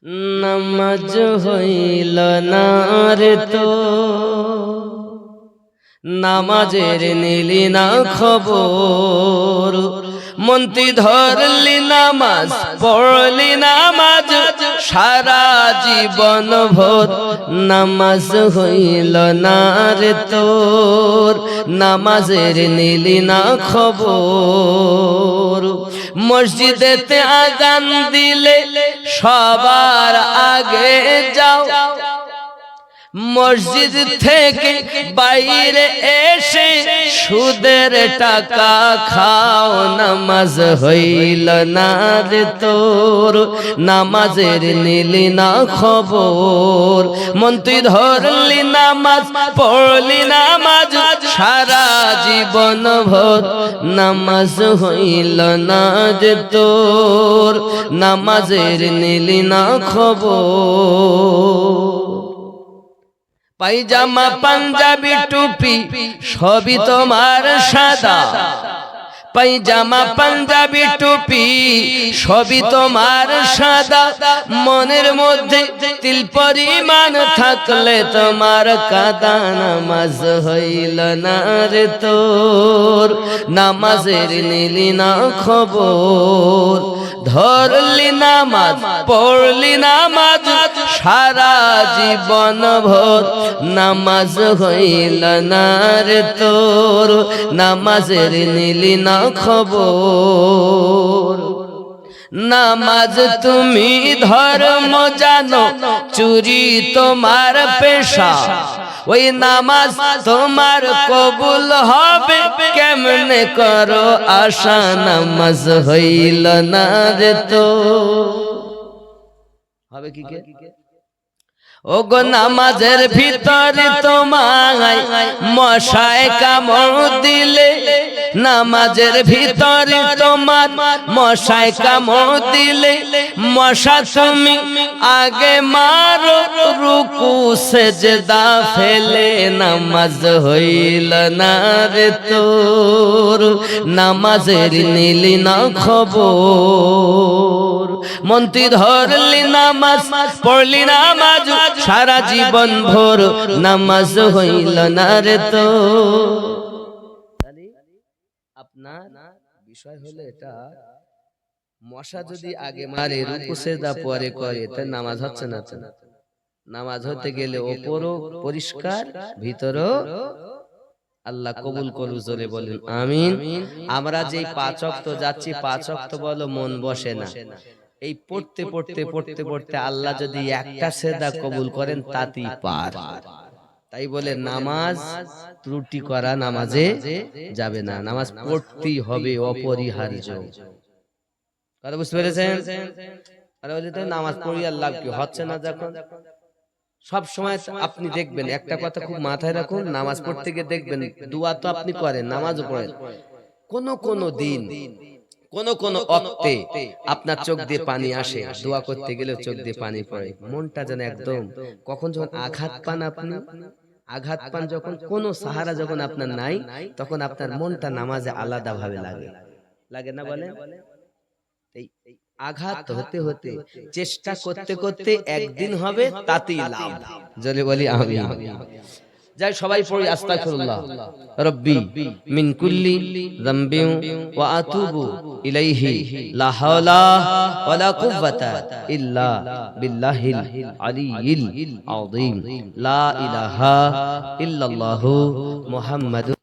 নামাজ হইল না রে তো, নামাজের নিলি না খবর। মন্ত্রী ধরলি নামাজ, পড়লি নামাজ সারা জীবন ভোর। নামাজ হইল না রে তোর, নামাজের নিলি না খবর। মসজিদেতে আযান দিলে সবার আগে যাও, মসজিদ থেকে বাইরে এসে সুদের টাকা খাও। নামাজ হইল না রে তোর, নামাজের নিলি না খবর। মন্ত্রী ধরলি নামাজ, পড়লি নামাজ সারা জীবন ভোর। নামাজ হইল না রে তোর, নামাজের নিলি না খবর। পায়জামা পাঞ্জাবি টুপি সবই তোমার সাদা, পায়জামা পাঞ্জাবি টুপি সবই তোমার সাদা। মনের মধ্যে তিল পরিমাণ থাকলে তোমার কাদা। নামাজ হইল না রে তোর, নামাজের নিলি না খবর। ধরলি নামাজ, পড়লি নামাজ সারা জীবন ভোর। নামাজ হইল না রে তোর, নামাজের নিলি না খবর। নামাজ তুমি ধর্ম জানো, চুরি তোমার পেশা। ওই নামাজ তোমার কবুল হবে কেমনে করো আশা। নামাজ হইল না রে তো, হবে কি কে? ওগো নামাজের ভিতরে তোমায় মশায় কামড় দিলে, নামাজের ভিতরে তোমার মশায় কামড় দিলে, মশা তুমি আগে মারো রুকু সেজদা ফেলে। নামাজ হইল না রে তোর, নামাজের নিলি না খবর। মন্ত্রী ধরলি নামাজ, পড়লি নামাজ সারা জীবন ভোর। নামাজ হইল না রে তো। আপনার বিষয় হলো এটা, মশা যদি আগে মারে রুকু সেজদা পরে করে তা নামাজ হচ্ছে না। নামাজ হতে গেলে ওপরও পরিষ্কার, ভিতরও আল্লাহ কবুল করুন। জোরে বলেন আমিন। আমরা যেই 5 ওয়াক্ত যাচ্ছি, 5 ওয়াক্ত বলো মন বসে না। এই পড়তে পড়তে পড়তে পড়তে আল্লাহ যদি একটা সেজদা কবুল করেন তাতেই পার। তাই বলে নামাজ ত্রুটি করা নামাজে যাবে না, নামাজ পড়তেই হবে, অপরিহার্য। কথা বুঝতে পেরেছেন? আরে ওই যে নামাজ পড়ি আর লাভ কি হচ্ছে না। যখন সব সময় আপনি দেখবেন একটা কথা খুব মাথায় রাখুন, নামাজ পড়তে গিয়ে দেখবেন দোয়া তো আপনি করেন, নামাজও পড়েন, কোন দিন কোন অক্তে আপনার চোখ দিয়ে পানি আসে, দোয়া করতে গেলে চোখ দিয়ে পানি পড়ে, মনটা যেন একদম। কখন যখন আঘাত পান, আপনি আঘাত পান যখন, কোন সাহারা যখন আপনার নাই, তখন আপনার মনটা নামাজে আলাদা ভাবে লাগে, লাগে না বলেন? আঘাত হতে হতে চেষ্টা করতে করতে একদিন হবে, তাতেই লাভ। জলে বলি আমিন। যাই সবাই পড়ি আস্তাগফিরুল্লাহ রব্বি মিন কুল্লি যামবিন ওয়া আতুবু ইলাইহি লা হাওলা ওয়ালা কুওয়াতা ইল্লা বিল্লাহিল আলিয়্যিল আযীম। লা ইলাহা ইল্লাল্লাহু মুহাম্মাদুর